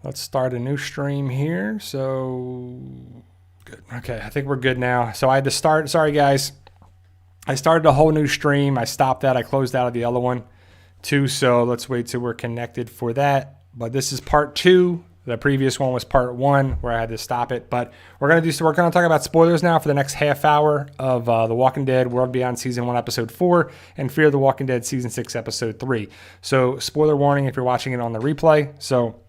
Let's start a new stream here. So, good. Okay, I think we're good now. So I had to start. Sorry, guys. I started a whole new stream. I stopped that. I closed out of the other one too. So let's wait till we're connected for that. But this is part 2. The previous one was part 1 where I had to stop it. But we're gonna talk about spoilers now for the next half hour of The Walking Dead World Beyond Season 1, Episode 4, and Fear the Walking Dead Season 6, Episode 3. So spoiler warning if you're watching it on the replay. So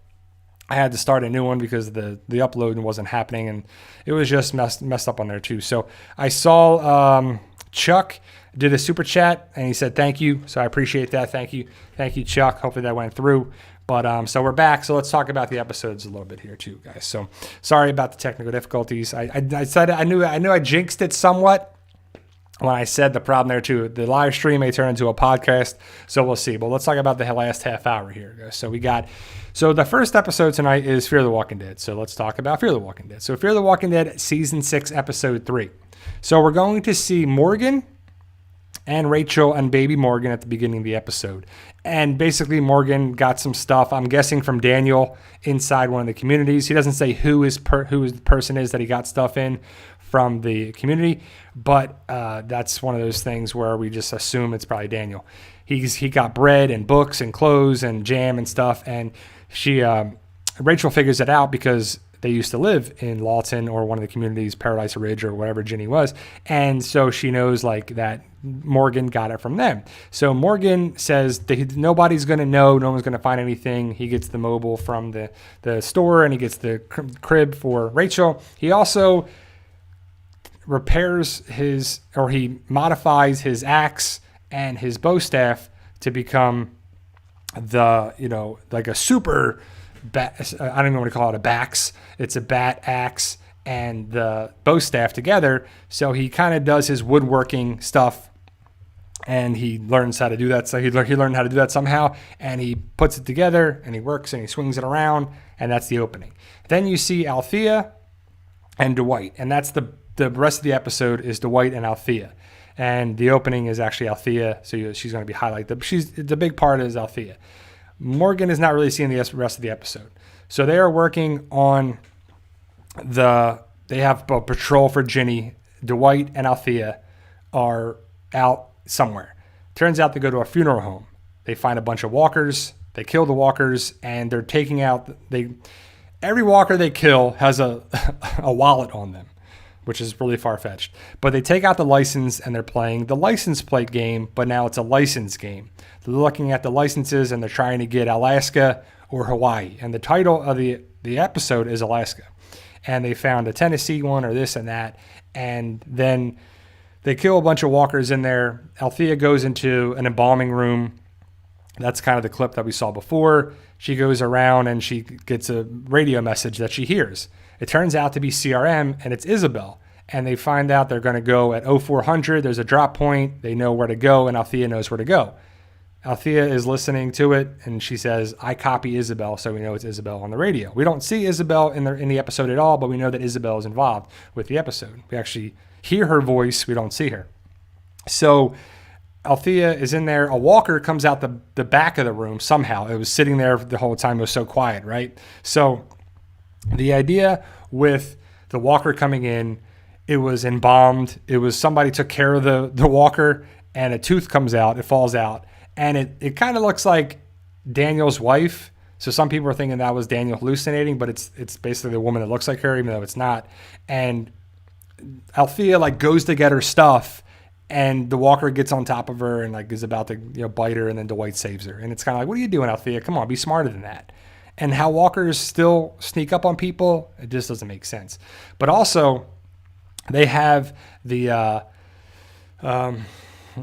I had to start a new one because the upload wasn't happening, and it was just messed up on there too. So I saw Chuck did a super chat, and he said thank you. So I appreciate that. Thank you, Chuck. Hopefully that went through. But so we're back. So let's talk about the episodes a little bit here too, guys. So sorry about the technical difficulties. I said I knew I jinxed it somewhat when I said the problem there too. The live stream may turn into a podcast, so we'll see. But let's talk about the last half hour here, guys. So the first episode tonight is Fear the Walking Dead. So let's talk about Fear the Walking Dead. So Fear the Walking Dead Season 6, Episode 3. So we're going to see Morgan and Rachel and baby Morgan at the beginning of the episode. And basically Morgan got some stuff, I'm guessing from Daniel, inside one of the communities. He doesn't say who the person is that he got stuff in from the community, but that's one of those things where we just assume it's probably Daniel. He got bread and books and clothes and jam and stuff, and Rachel figures it out because they used to live in Lawton or one of the communities, Paradise Ridge or whatever Ginny was. And so she knows like that Morgan got it from them. So Morgan says that nobody's going to know. No one's going to find anything. He gets the mobile from the store, and he gets the crib for Rachel. He also he modifies his axe and his bow staff to become like a super bat. I don't even want to call it a bax. It's a bat axe and the bow staff together. So he kind of does his woodworking stuff, and he learns how to do that. So he learned how to do that somehow, and he puts it together, and he works, and he swings it around, and that's the opening. Then you see Althea and Dwight, and that's the rest of the episode is Dwight and Althea. And the opening is actually Althea, so she's going to be highlighted. The big part is Althea. Morgan is not really seeing the rest of the episode. So they are working on they have a patrol for Ginny. Dwight and Althea are out somewhere. Turns out they go to a funeral home. They find a bunch of walkers. They kill the walkers, and they're taking out, every walker they kill has a wallet on them, which is really far-fetched. But they take out the license, and they're playing the license plate game, but now it's a license game. They're looking at the licenses, and they're trying to get Alaska or Hawaii. And the title of the episode is Alaska. And they found a Tennessee one or this and that. And then they kill a bunch of walkers in there. Althea goes into an embalming room. That's kind of the clip that we saw before. She goes around, and she gets a radio message that she hears. It turns out to be CRM, and it's Isabel. And they find out they're going to go at 0400. There's a drop point. They know where to go, and Althea knows where to go. Althea is listening to it, and she says, I copy Isabel, so we know it's Isabel on the radio. We don't see Isabel in the episode at all, but we know that Isabel is involved with the episode. We actually hear her voice. We don't see her. So Althea is in there. A walker comes out the back of the room somehow. It was sitting there the whole time. It was so quiet, right? So the idea with the walker coming in, it was embalmed. It was somebody took care of the walker, and a tooth comes out. It falls out. And it kind of looks like Daniel's wife. So some people are thinking that was Daniel hallucinating, but it's basically the woman that looks like her, even though it's not. And Althea goes to get her stuff, and the walker gets on top of her and is about to bite her, and then Dwight saves her. And it's kind of like, what are you doing, Althea? Come on, be smarter than that. And how walkers still sneak up on people, it just doesn't make sense. But also, they have the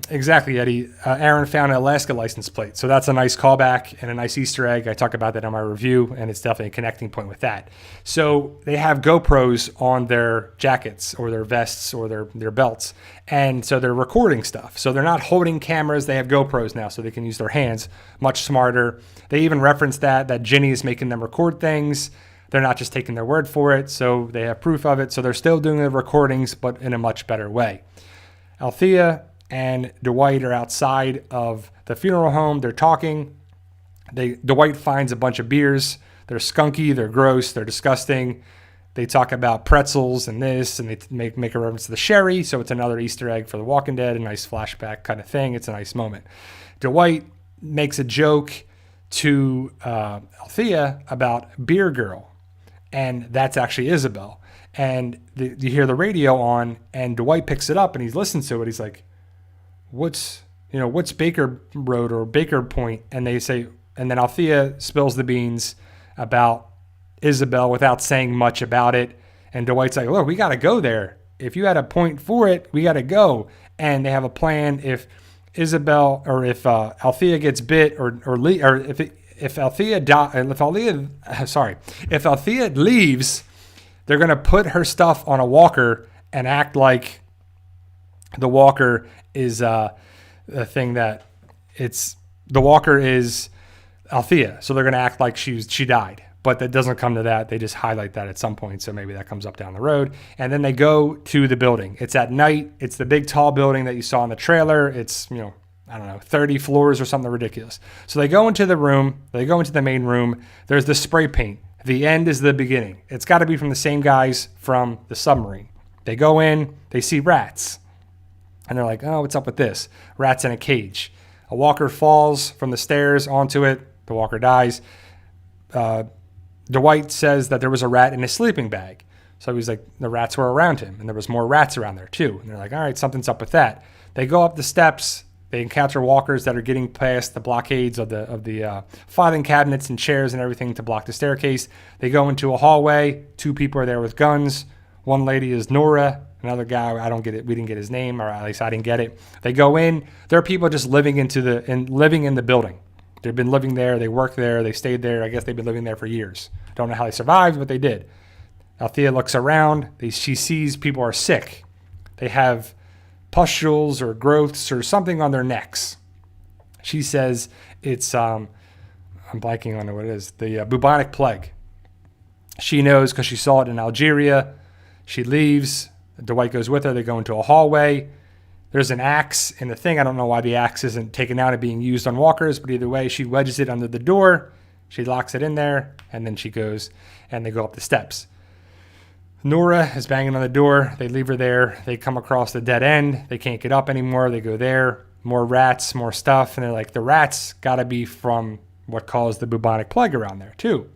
exactly, Eddie. Aaron found an Alaska license plate. So that's a nice callback and a nice Easter egg. I talk about that in my review, and it's definitely a connecting point with that. So they have GoPros on their jackets or their vests or their belts. And so they're recording stuff. So they're not holding cameras. They have GoPros now, so they can use their hands. Much smarter. They even reference that Ginny is making them record things. They're not just taking their word for it. So they have proof of it. So they're still doing the recordings, but in a much better way. Althea and Dwight are outside of the funeral home. They're talking. Dwight finds a bunch of beers They're skunky, they're gross, they're disgusting. They talk about pretzels and this, and they make a reference to the sherry. So it's another Easter egg for The Walking Dead, a nice flashback kind of thing. It's a nice moment. Dwight makes a joke to Althea about Beer Girl, and that's actually Isabel. And you hear the radio on, and Dwight picks it up, and he listens to it. He's like, what's Baker Road or Baker Point? And they say, and then Althea spills the beans about Isabel without saying much about it. And Dwight's like, look, we got to go there. If you had a point for it, we got to go. And they have a plan. If Isabel or if Althea gets bit if Althea leaves, they're going to put her stuff on a walker and act like the walker is the thing that the walker is Althea. So they're going to act like she died. But that doesn't come to that. They just highlight that at some point. So maybe that comes up down the road. And then they go to the building. It's at night. It's the big tall building that you saw in the trailer. It's, 30 floors or something ridiculous. So they go into the room. They go into the main room. There's the spray paint. The end is the beginning. It's got to be from the same guys from the submarine. They go in. They see rats. And they're like, oh, what's up with this? Rats in a cage. A walker falls from the stairs onto it. The walker dies. Dwight says that there was a rat in his sleeping bag. So he's like, the rats were around him, and there was more rats around there too. And they're like, all right, something's up with that. They go up the steps. They encounter walkers that are getting past the blockades of the filing cabinets and chairs and everything to block the staircase. They go into a hallway. 2 people are there with guns. One lady is Nora. Another guy, I don't get it. We didn't get his name, or at least I didn't get it. They go in. There are people just living in the building. They've been living there. They work there. They stayed there. I guess they've been living there for years. Don't know how they survived, but they did. Althea looks around. She sees people are sick. They have pustules or growths or something on their necks. She says it's, I'm blanking on what it is, the bubonic plague. She knows because she saw it in Algeria. She leaves. Dwight goes with her. They go into a hallway. There's an axe in the thing. I don't know why the axe isn't taken out and being used on walkers, but either way, she wedges it under the door. She locks it in there, and then she goes, and they go up the steps. Nora is banging on the door. They leave her there. They come across the dead end. They can't get up anymore. They go there. More rats, more stuff. And they're like, the rats got to be from what caused the bubonic plague around there, too.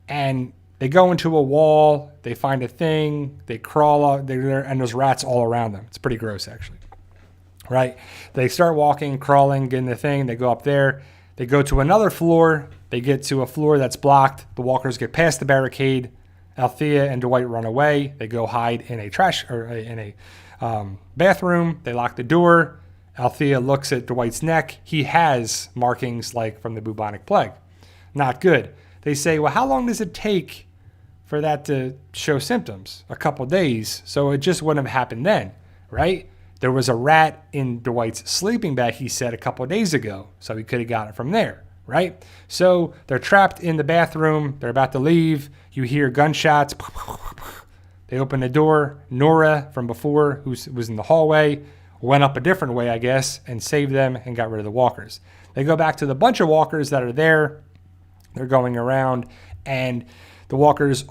And they go into a wall. They find a thing. They crawl out there, and there's rats all around them. It's pretty gross, actually. Right? They start walking, crawling, getting the thing. They go up there. They go to another floor. They get to a floor that's blocked. The walkers get past the barricade. Althea and Dwight run away. They go hide in a bathroom. They lock the door. Althea looks at Dwight's neck. He has markings like from the bubonic plague. Not good. They say, well, how long does it take for that to show symptoms? A couple days. So it just wouldn't have happened then, right? There was a rat in Dwight's sleeping bag, he said, a couple of days ago. So he could have got it from there, right? So they're trapped in the bathroom. They're about to leave. You hear gunshots. They open the door. Nora from before, who was in the hallway, went up a different way, I guess, and saved them and got rid of the walkers. They go back to the bunch of walkers that are there. They're going around, and the walkers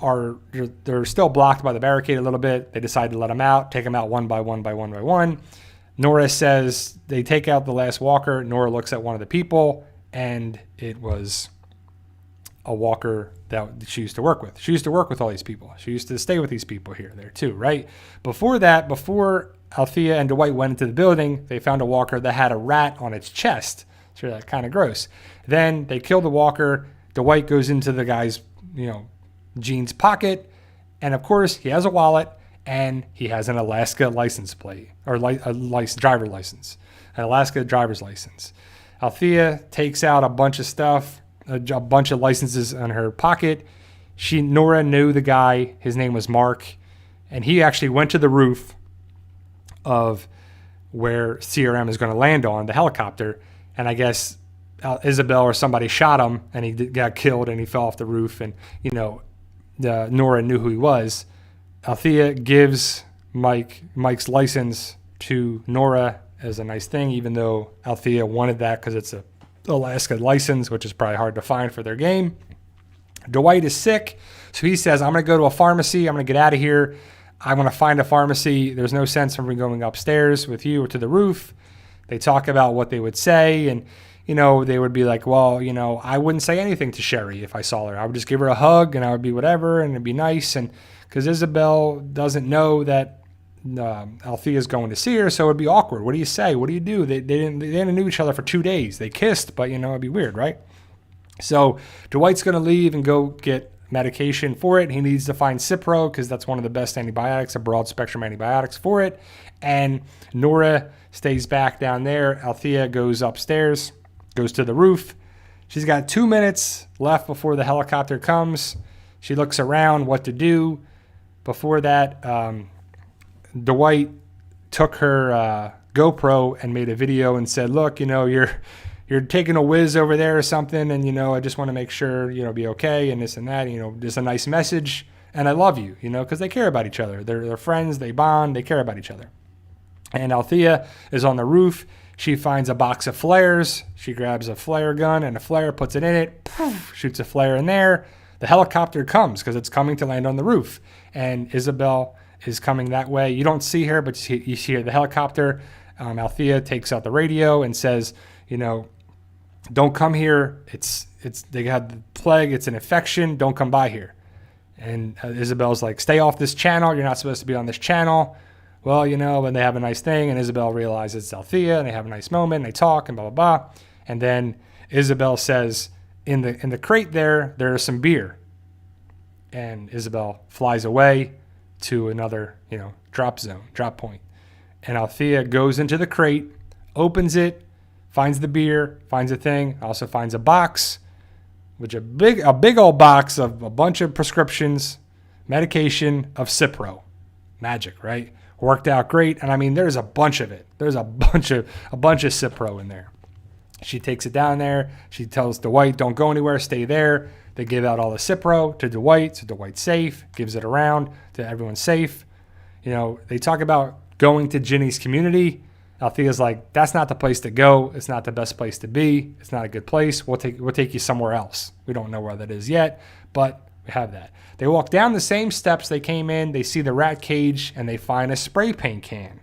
they're still blocked by the barricade a little bit. They decide to let them out, take them out one by one by one by one. Nora says they take out the last walker. Nora looks at one of the people, and it was a walker that she used to work with. She used to work with all these people. She used to stay with these people here, there too, right? Before Althea and Dwight went into the building, they found a walker that had a rat on its chest. So that's kind of gross. Then they kill the walker. Dwight goes into the guy's, jeans pocket, and of course he has a wallet, and he has an Alaska license plate, or driver license, an Alaska driver's license. Althea takes out a bunch of stuff, a bunch of licenses in her pocket. Nora knew the guy. His name was Mark, and he actually went to the roof of where CRM is going to land on, the helicopter, and I guess Isabel or somebody shot him, and he got killed, and he fell off the roof, and Nora knew who he was. Althea gives Mike's license to Nora as a nice thing, even though Althea wanted that because it's a Alaska license, which is probably hard to find for their game. Dwight is sick, so he says, I'm going to go to a pharmacy. I'm going to get out of here. I'm going to find a pharmacy. There's no sense in me going upstairs with you or to the roof. They talk about what they would say, and, they would be like, well, I wouldn't say anything to Sherry if I saw her. I would just give her a hug, and I would be whatever, and it'd be nice. And because Isabel doesn't know that Althea's going to see her, so it'd be awkward. What do you say? What do you do? They didn't know each other for 2 days. They kissed, but, it'd be weird, right? So Dwight's going to leave and go get medication for it. He needs to find Cipro because that's one of the best antibiotics, a broad spectrum antibiotics for it. And Nora stays back down there. Althea goes upstairs, goes to the roof. She's got 2 minutes left before the helicopter comes. She looks around what to do. Before that, Dwight took her GoPro and made a video and said, look, you're taking a whiz over there or something, and, I just want to make sure, be okay, and this and that, just a nice message, and I love you, because they care about each other. They're friends, they bond, they care about each other. And Althea is on the roof. She finds a box of flares. She grabs a flare gun and a flare, puts it in it, poof, shoots a flare in there. The helicopter comes because it's coming to land on the roof, and Isabel is coming that way. You don't see her, but you see the helicopter. Althea takes out the radio and says, don't come here. They got the plague. It's an infection. Don't come by here. And Isabel's like, stay off this channel. You're not supposed to be on this channel. Well, when they have a nice thing, and Isabel realizes it's Althea, and they have a nice moment, and they talk, and blah, blah, blah. And then Isabel says, in the crate there is some beer. And Isabel flies away to another, drop point. And Althea goes into the crate, opens it, finds the beer, finds a thing, also finds a box, which a big old box of a bunch of prescriptions, medication of Cipro. Magic, right? Worked out great. And there's a bunch of it. There's a bunch of Cipro in there. She takes it down there. She tells Dwight, don't go anywhere, stay there. They give out all the Cipro to Dwight, so Dwight's safe, gives it around to everyone's safe. They talk about going to Ginny's community. Althea's like, that's not the place to go. It's not the best place to be. It's not a good place. We'll take you somewhere else. We don't know where that is yet, but we have that. They walk down the same steps they came in. They see the rat cage, and they find a spray paint can.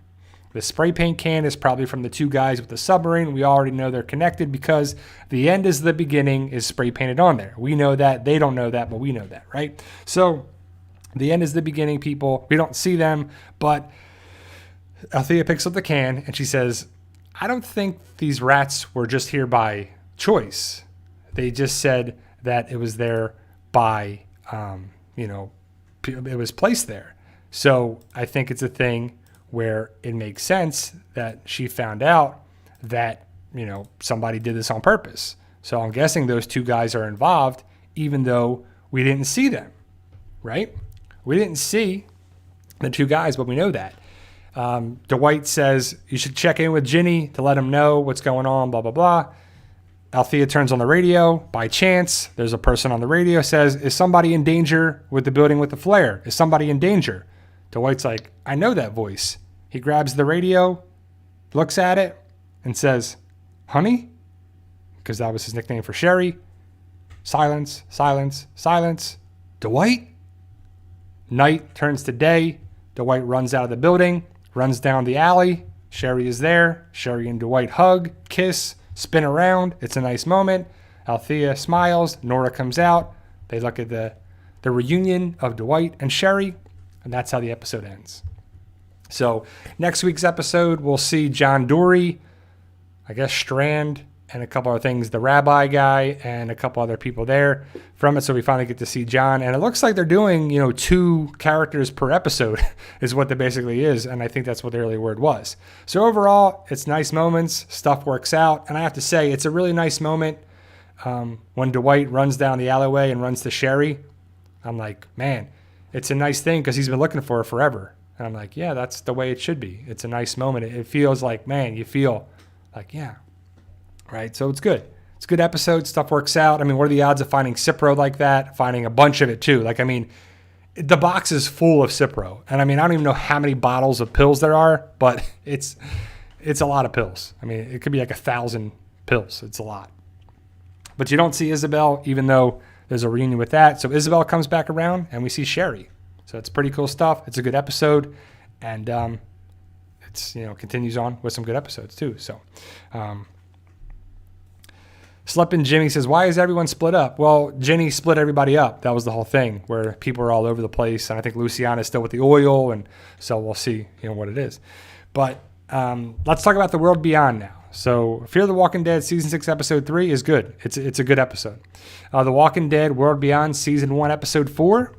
The spray paint can is probably from the two guys with the submarine. We already know they're connected because the end is the beginning is spray painted on there. We know that. They don't know that, but we know that, right? So the end is the beginning, people. We don't see them, but Althea picks up the can, and she says, I don't think these rats were just here by choice. They just said that it was there by, it was placed there. So I think it's a thing where it makes sense that she found out that, somebody did this on purpose. So I'm guessing those two guys are involved, even though we didn't see them, right? We didn't see the two guys, but we know that. Dwight says, you should check in with Ginny to let him know what's going on, blah, blah, blah. Althea turns on the radio. By chance, there's a person on the radio says, is somebody in danger with the building with the flare? Is somebody in danger? Dwight's like, I know that voice. He grabs the radio, looks at it, and says, honey? Because that was his nickname for Sherry. Silence, silence, silence. Dwight? Night turns to day. Dwight runs out of the building, runs down the alley. Sherry is there. Sherry and Dwight hug, kiss, spin around. It's a nice moment. Althea smiles. Nora comes out. They look at the reunion of Dwight and Sherry. And that's how the episode ends. So next week's episode, we'll see John Dory, I guess Strand, and a couple other things, the rabbi guy and a couple other people there from it. So we finally get to see John. And it looks like they're doing, 2 characters per episode is what that basically is. And I think that's what the early word was. So overall, it's nice moments. Stuff works out. And I have to say, it's a really nice moment when Dwight runs down the alleyway and runs to Sherry. I'm like, man, it's a nice thing because he's been looking for her forever. And I'm like, yeah, that's the way it should be. It's a nice moment. It feels like, man, you feel like, yeah. Right? So it's good. It's a good episode. Stuff works out. What are the odds of finding Cipro like that? Finding a bunch of it too. The box is full of Cipro. And I don't even know how many bottles of pills there are, but it's a lot of pills. It could be like 1,000 pills. It's a lot. But you don't see Isabel, even though there's a reunion with that. So Isabel comes back around and we see Sherry. So it's pretty cool stuff. It's a good episode. And it's, continues on with some good episodes too. So Sleepin' Jimmy says, why is everyone split up? Well, Jenny split everybody up. That was the whole thing, where people are all over the place. And I think Luciana is still with the oil. And so we'll see, what it is. But let's talk about The World Beyond now. So Fear the Walking Dead Season 6, Episode 3 is good. It's a good episode. The Walking Dead World Beyond Season 1, Episode 4.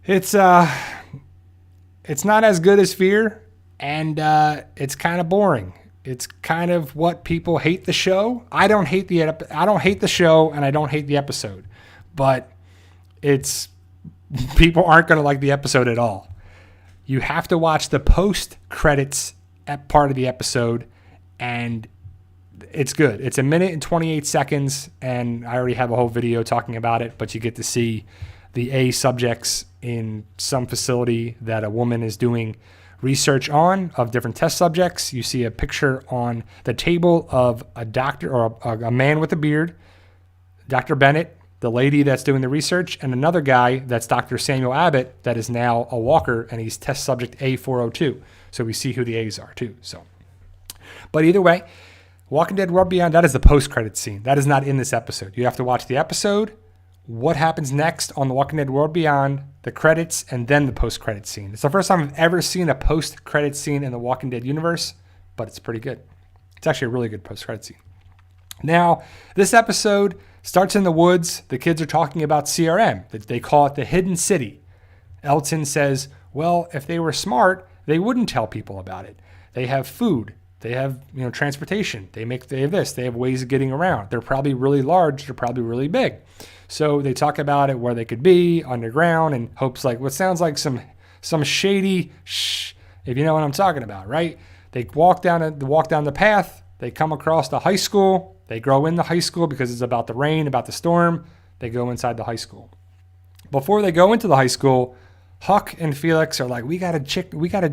It's not as good as Fear, and it's kind of boring. It's kind of what people hate the show. I don't hate the show, and I don't hate the episode, but people aren't going to like the episode at all. You have to watch the post credits part of the episode, and it's good. It's 1 minute and 28 seconds, and I already have a whole video talking about it, but you get to see the A subjects in some facility that a woman is doing research on of different test subjects. You see a picture on the table of a doctor or a man with a beard, Dr. Bennett, the lady that's doing the research, and another guy that's Dr. Samuel Abbott that is now a walker, and he's test subject A402. So we see who the A's are too. So, but either way, Walking Dead World Beyond, that is the post-credit scene. That is not in this episode. You have to watch the episode, what happens next on The Walking Dead World Beyond, the credits, and then the post-credit scene. It's the first time I've ever seen a post-credit scene in the Walking Dead universe, but it's pretty good. It's actually a really good post-credit scene. Now, this episode starts in the woods. The kids are talking about CRM. They call it the hidden city. Elton says, well, if they were smart, they wouldn't tell people about it. They have food. They have, transportation. They have this. They have ways of getting around. They're probably really large. They're probably really big. So they talk about it where they could be underground, and Hope's like, what sounds like some shady if you know what I'm talking about, right? They walk down the path. They come across the high school. They grow in the high school because it's about the rain, about the storm. They go inside the high school. Before they go into the high school, Huck and Felix are like, we gotta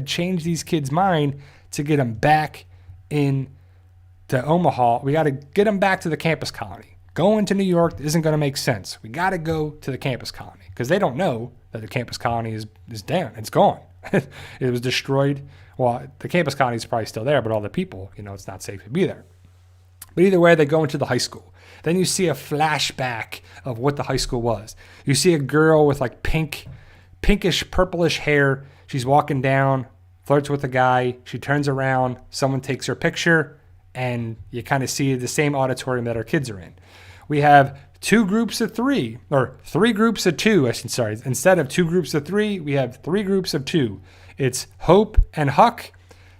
change these kids' mind to get them back in to Omaha. We gotta get them back to the campus colony. Going to New York isn't going to make sense. We got to go to the campus colony because they don't know that the campus colony is down. It's gone. It was destroyed. Well, the campus colony is probably still there, but all the people, it's not safe to be there. But either way, they go into the high school. Then you see a flashback of what the high school was. You see a girl with like pinkish, purplish hair. She's walking down, flirts with a guy. She turns around. Someone takes her picture, and you kind of see the same auditorium that our kids are in. We have 2 groups of 3, or 3 groups of 2, sorry. Instead of 2 groups of 3, we have 3 groups of 2. It's Hope and Huck,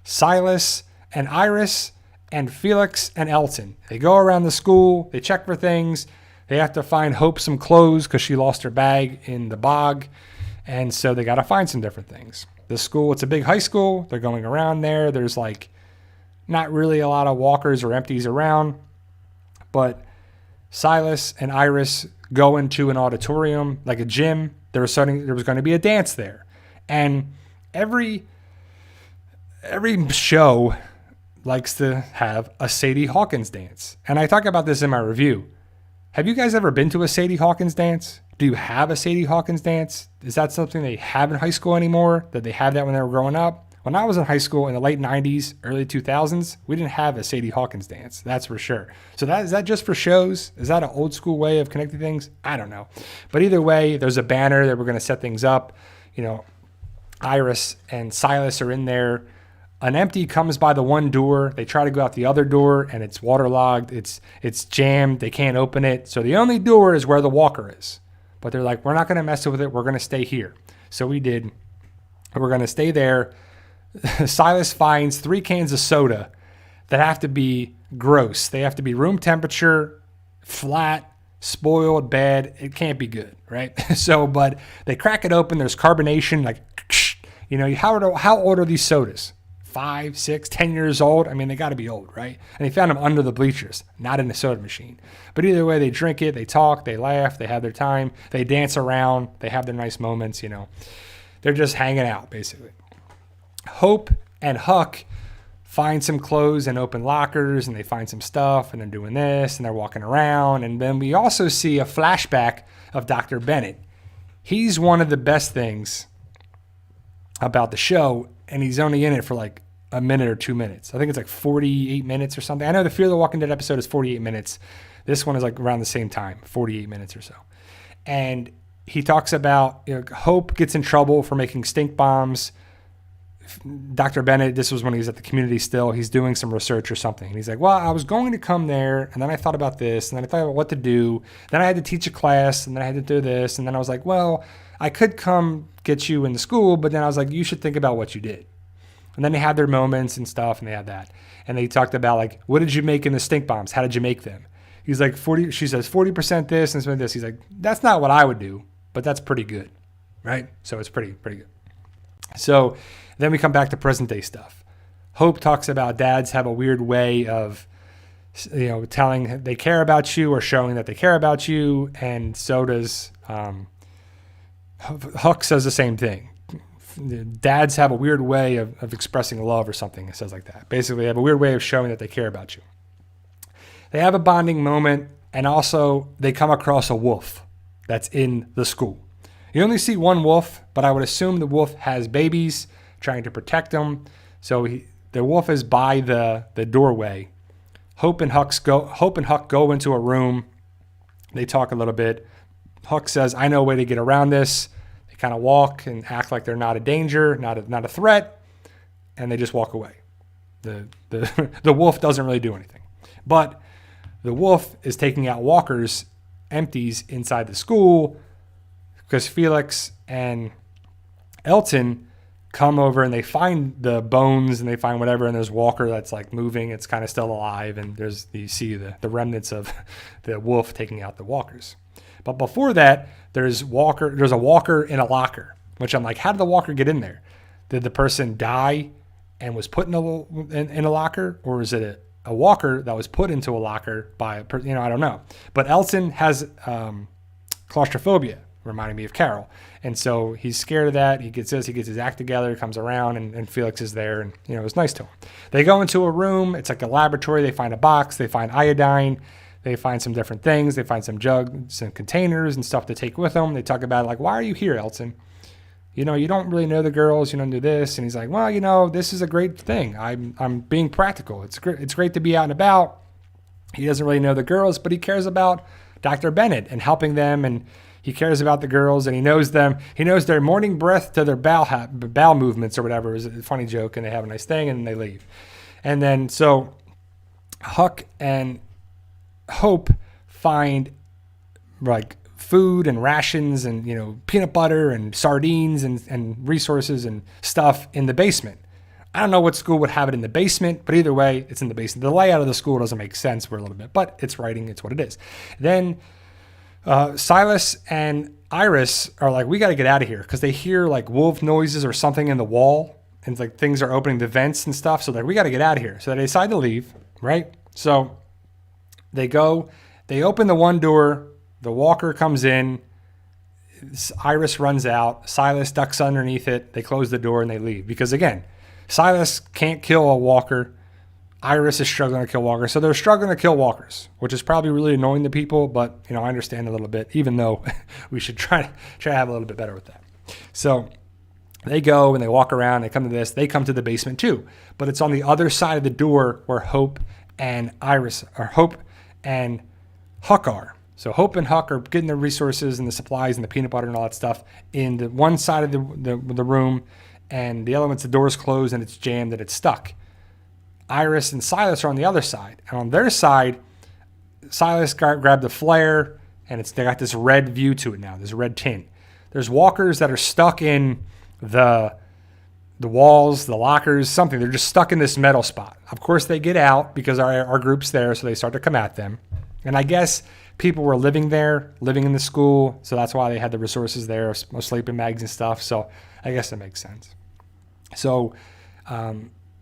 Silas and Iris, and Felix and Elton. They go around the school. They check for things. They have to find Hope some clothes because she lost her bag in the bog. And so they got to find some different things. The school, it's a big high school. They're going around there. There's like not really a lot of walkers or empties around, but Silas and Iris go into an auditorium, like a gym. There was going to be a dance there. And every show likes to have a Sadie Hawkins dance. And I talk about this in my review. Have you guys ever been to a Sadie Hawkins dance? Do you have a Sadie Hawkins dance? Is that something they have in high school anymore? Did they have that when they were growing up? When I was in high school in the late 90s, early 2000s, we didn't have a Sadie Hawkins dance. That's for sure. So is that just for shows? Is that an old school way of connecting things? I don't know. But either way, there's a banner that we're going to set things up. Iris and Silas are in there. An empty comes by the one door. They try to go out the other door, and it's waterlogged. It's jammed. They can't open it. So the only door is where the walker is. But they're like, we're not going to mess with it. We're going to stay here. So we did. We're going to stay there. Silas finds 3 cans of soda that have to be gross. They have to be room temperature, flat, spoiled, bad. It can't be good, right? But they crack it open. There's carbonation. Like, how old are these sodas? 5, 6, 10 years old? I mean, they got to be old, right? And they found them under the bleachers, not in the soda machine. But either way, they drink it. They talk. They laugh. They have their time. They dance around. They have their nice moments, They're just hanging out, basically. Hope and Huck find some clothes and open lockers, and they find some stuff, and they're doing this, and they're walking around. And then we also see a flashback of Dr. Bennett. He's one of the best things about the show, and he's only in it for like a minute or 2 minutes. I think it's like 48 minutes or something. I know the Fear the Walking Dead episode is 48 minutes. This one is like around the same time, 48 minutes or so. And he talks about, Hope gets in trouble for making stink bombs. Dr. Bennett, this was when he was at the community still, he's doing some research or something. And he's like, well, I was going to come there, and then I thought about this, and then I thought about what to do. Then I had to teach a class, and then I had to do this. And then I was like, well, I could come get you in the school, but then I was like, you should think about what you did. And then they had their moments and stuff, and they had that. And they talked about, like, what did you make in the stink bombs? How did you make them? He's like, she says 40% this and some of this. He's like, that's not what I would do, but that's pretty good, right? So it's pretty good. So then we come back to present day stuff. Hope talks about dads have a weird way of, telling they care about you or showing that they care about you. And so does Huck says the same thing. Dads have a weird way of expressing love or something. It says like that. Basically, they have a weird way of showing that they care about you. They have a bonding moment, and also they come across a wolf that's in the school. You only see one wolf, but I would assume the wolf has babies trying to protect them. So the wolf is by the doorway. Hope and Huck go into a room. They talk a little bit. Huck says, I know a way to get around this. They kind of walk and act like they're not a danger, not a threat, and they just walk away. The wolf doesn't really do anything. But the wolf is taking out walkers, empties inside the school, because Felix and Elton come over and they find the bones and they find whatever, and there's Walker that's like moving. It's kind of still alive, and you see the remnants of the wolf taking out the walkers. But before that, there's a walker in a locker, which I'm like, how did the walker get in there? Did the person die and was put in a locker, or is it a walker that was put into a locker by a person? I don't know. But Elton has claustrophobia, reminding me of Carol. And so he's scared of that. He gets his act together, comes around, and Felix is there, and it was nice to him. They go into a room. It's like a laboratory. They find a box. They find iodine. They find some different things. They find some jugs and containers and stuff to take with them. They talk about, like, why are you here, Elton? You don't really know the girls. You don't do this. And he's like, well, this is a great thing. I'm being practical. It's great to be out and about. He doesn't really know the girls, but he cares about Dr. Bennett and helping them, and he cares about the girls, and he knows them. He knows their morning breath to their bowel movements or whatever. It was a funny joke, and they have a nice thing, and they leave. And then so Huck and Hope find like food and rations and peanut butter and sardines and resources and stuff in the basement. I don't know what school would have it in the basement, but either way, it's in the basement. The layout of the school doesn't make sense for a little bit, but it's writing. It's what it is. Then Silas and Iris are like, we got to get out of here, because they hear like wolf noises or something in the wall, and like things are opening the vents and stuff. So they're like, we got to get out of here. So they decide to leave, right? So they open the one door, the walker comes in, Iris runs out, Silas ducks underneath it, they close the door and they leave. Because again, Silas can't kill a walker, Iris is struggling to kill walkers, so they're struggling to kill walkers, which is probably really annoying to people, but I understand a little bit, even though we should try to have a little bit better with that. So they go and they walk around, they come to this, they come to the basement too, but it's on the other side of the door where Hope and Huck are. So Hope and Huck are getting the resources and the supplies and the peanut butter and all that stuff in the one side of the room, and the other one's the door's closed and it's jammed and it's stuck. Iris and Silas are on the other side, and on their side, Silas grabbed the flare, and they got this red view to it now, this red tint. There's walkers that are stuck in the walls, the lockers, something. They're just stuck in this metal spot. Of course, they get out because our group's there, so they start to come at them. And I guess people were living in the school, so that's why they had the resources there, sleeping bags and stuff. So I guess that makes sense. So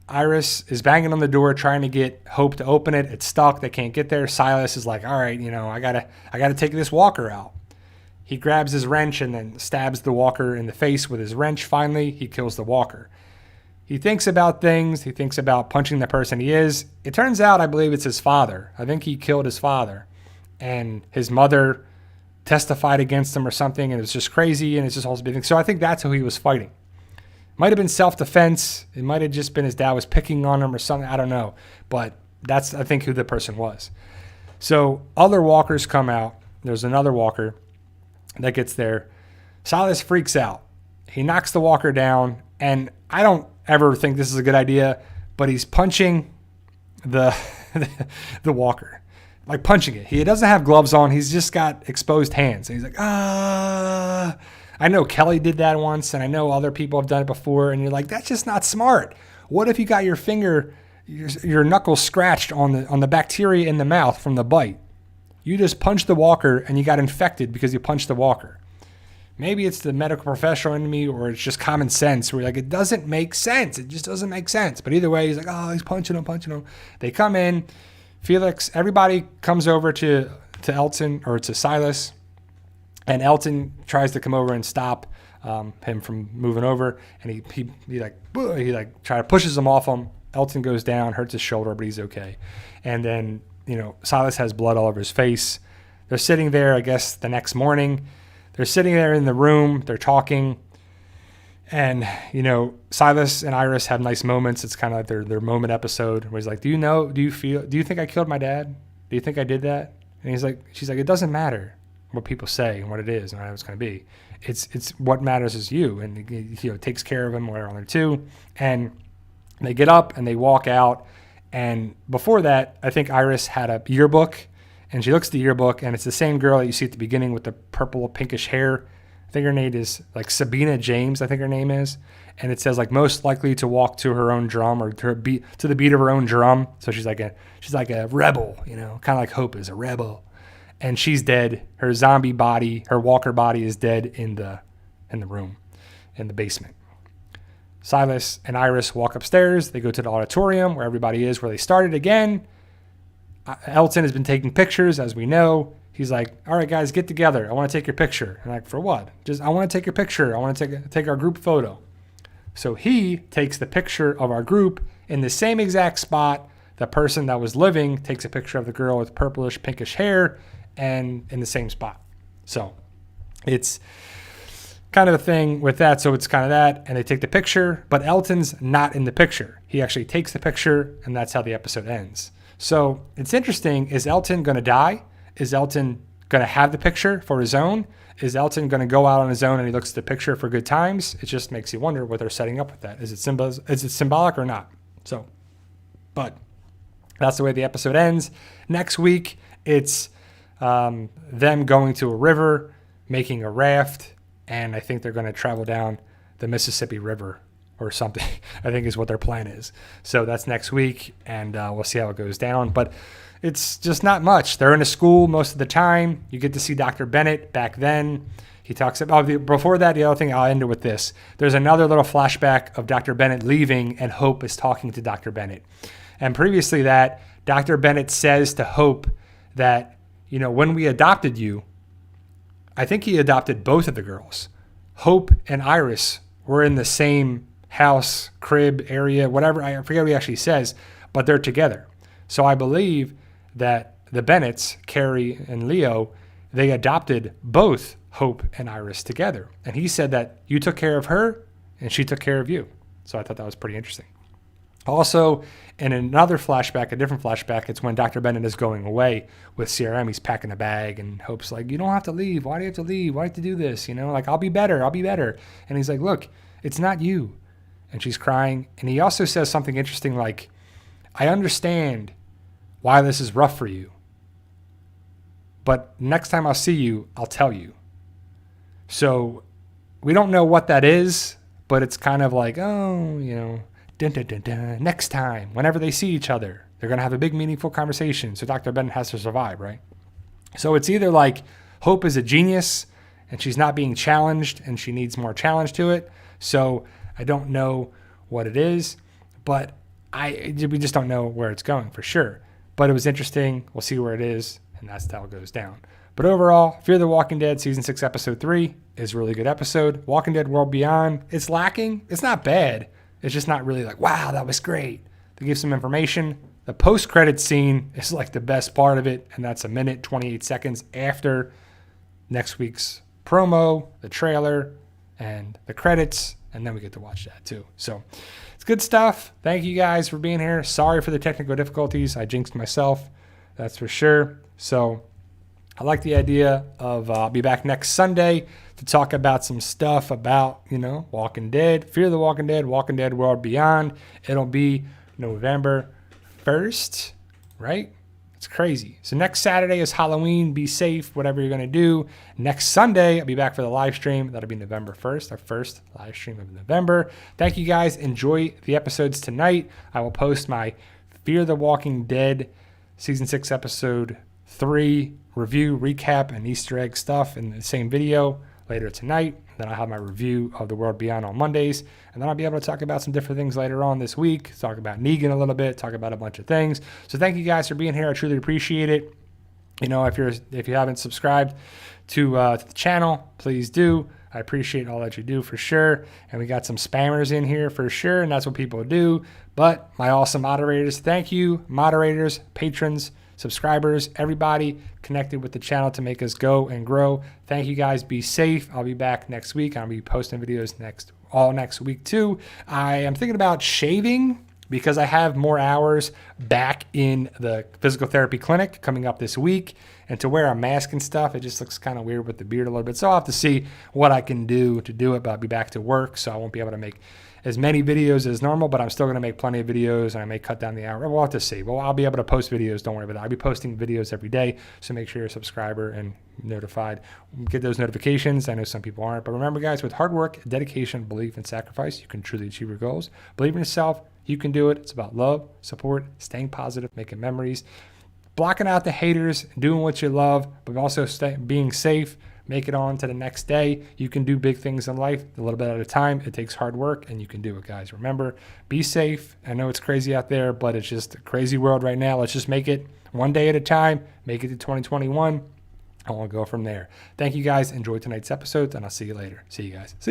Iris is banging on the door, trying to get Hope to open it. It's stuck. They can't get there. Silas is like, all right, I gotta take this walker out. He grabs his wrench and then stabs the walker in the face with his wrench. Finally, he kills the walker. he thinks about things. He thinks about punching the person he is. It turns out, I believe it's his father. I think he killed his father. And his mother testified against him or something, and it was just crazy, and it's just all this big thing. So I think that's who he was fighting. Might have been self-defense. It might have just been his dad was picking on him or something. I don't know. But that's, I think, who the person was. So other walkers come out. There's another walker that gets there. Silas freaks out. He knocks the walker down, and I don't ever think this is a good idea, but he's punching the the walker. Like punching it. He doesn't have gloves on. He's just got exposed hands. And he's like, ah. I know Kelly did that once, and I know other people have done it before, and you're like, that's just not smart. What if you got your finger, your knuckle scratched on the bacteria in the mouth from the bite? You just punched the walker, and you got infected because you punched the walker. Maybe it's the medical professional in me, or it's just common sense, where you're like, it doesn't make sense. It just doesn't make sense. But either way, he's like, oh, he's punching him. They come in. Felix, everybody comes over to Elton, or to Silas, and Elton tries to come over and stop him from moving over, and he try to pushes him off him. Elton goes down, hurts his shoulder, but he's okay. And then, Silas has blood all over his face. They're sitting there, I guess, the next morning. They're sitting there in the room. They're talking. And, Silas and Iris have nice moments. It's kind of like their moment episode where he's like, do you think I killed my dad? Do you think I did that? And she's like, it doesn't matter what people say and what it is and how it's going to be. It's what matters is you. And he takes care of him while they're on there too. And they get up and they walk out. And before that, I think Iris had a yearbook, and she looks at the yearbook, and it's the same girl that you see at the beginning with the purple pinkish hair. I think her name is like Sabina James, I think her name is. And it says like most likely to walk to her own drum, or to the beat of her own drum. So she's like a rebel, kind of like Hope is a rebel. And she's dead. Her zombie body, her walker body is dead in the room, in the basement. Silas and Iris walk upstairs. They go to the auditorium where everybody is, where they started again. Elton has been taking pictures, as we know. He's like, all right, guys, get together. I want to take your picture. And I'm like, for what? I want to take your picture. I want to take our group photo. So he takes the picture of our group in the same exact spot. The person that was living takes a picture of the girl with purplish, pinkish hair, and in the same spot. So it's kind of a thing with that. So it's kind of that. And they take the picture, but Elton's not in the picture. He actually takes the picture, and that's how the episode ends. So it's interesting. Is Elton going to die? Is Elton going to have the picture for his own? Is Elton going to go out on his own and he looks at the picture for good times? It just makes you wonder what they're setting up with that. Is it symbolic or not? So, but that's the way the episode ends. Next week, it's them going to a river, making a raft, and I think they're going to travel down the Mississippi River or something, I think is what their plan is. So that's next week, and we'll see how it goes down. But it's just not much. They're in a school most of the time. You get to see Dr. Bennett back then. He talks about, before that, the other thing, I'll end it with this. There's another little flashback of Dr. Bennett leaving, and Hope is talking to Dr. Bennett. And previously that, Dr. Bennett says to Hope that, when we adopted you, I think he adopted both of the girls. Hope and Iris were in the same house, crib, area, whatever. I forget what he actually says, but they're together. So I believe that the Bennetts, Carrie and Leo, they adopted both Hope and Iris together. And he said that you took care of her and she took care of you. So I thought that was pretty interesting. Also, in another flashback, a different flashback, it's when Dr. Bennett is going away with CRM. He's packing a bag, and Hope's like, you don't have to leave. Why do you have to leave? Why do you have to do this? Like, I'll be better. And he's like, look, it's not you. And she's crying. And he also says something interesting like, I understand why this is rough for you, but next time I'll see you, I'll tell you. So we don't know what that is, but it's kind of like, next time, whenever they see each other, they're going to have a big, meaningful conversation. So Dr. Bennett has to survive, right? So it's either like Hope is a genius and she's not being challenged and she needs more challenge to it. So I don't know what it is, but we just don't know where it's going for sure. But it was interesting. We'll see where it is, and that's how it goes down. But overall, Fear the Walking Dead Season 6, Episode 3 is a really good episode. Walking Dead World Beyond, it's lacking. It's not bad. It's just not really like, wow, that was great. They give some information. The post-credit scene is like the best part of it, and that's 1 minute, 28 seconds after next week's promo, the trailer, and the credits, and then we get to watch that too. So it's good stuff. Thank you guys for being here. Sorry for the technical difficulties. I jinxed myself, that's for sure. So I like the idea of I'll be back next Sunday to talk about some stuff about, Walking Dead, Fear the Walking Dead, Walking Dead World Beyond. It'll be November 1st, right? It's crazy. So next Saturday is Halloween. Be safe, whatever you're going to do. Next Sunday, I'll be back for the live stream. That'll be November 1st, our first live stream of November. Thank you guys. Enjoy the episodes tonight. I will post my Fear the Walking Dead Season 6, Episode 3 review, recap, and Easter egg stuff in the same video later tonight. Then I'll have my review of The World Beyond on Mondays. And then I'll be able to talk about some different things later on this week. Talk about Negan a little bit, talk about a bunch of things. So thank you guys for being here. I truly appreciate it. If you haven't subscribed to the channel, please do. I appreciate all that you do for sure. And we got some spammers in here for sure, and that's what people do. But my awesome moderators, thank you, moderators, patrons, subscribers, everybody connected with the channel to make us go and grow. Thank you guys. Be safe. I'll be back next week. I'll be posting videos all next week too. I am thinking about shaving because I have more hours back in the physical therapy clinic coming up this week. And to wear a mask and stuff, it just looks kind of weird with the beard a little bit. So I'll have to see what I can do to do it, but I'll be back to work, so I won't be able to make as many videos as normal, but I'm still going to make plenty of videos, and I may cut down the hour. We'll have to see. Well, I'll be able to post videos. Don't worry about that. I'll be posting videos every day, so make sure you're a subscriber and notified. Get those notifications. I know some people aren't, but remember, guys, with hard work, dedication, belief, and sacrifice, you can truly achieve your goals. Believe in yourself. You can do it. It's about love, support, staying positive, making memories, blocking out the haters, doing what you love, but also being safe. Make it on to the next day. You can do big things in life a little bit at a time. It takes hard work, and you can do it, guys. Remember, be safe. I know it's crazy out there, but it's just a crazy world right now. Let's just make it one day at a time. Make it to 2021, and we'll go from there. Thank you, guys. Enjoy tonight's episode, and I'll see you later. See you guys. See ya.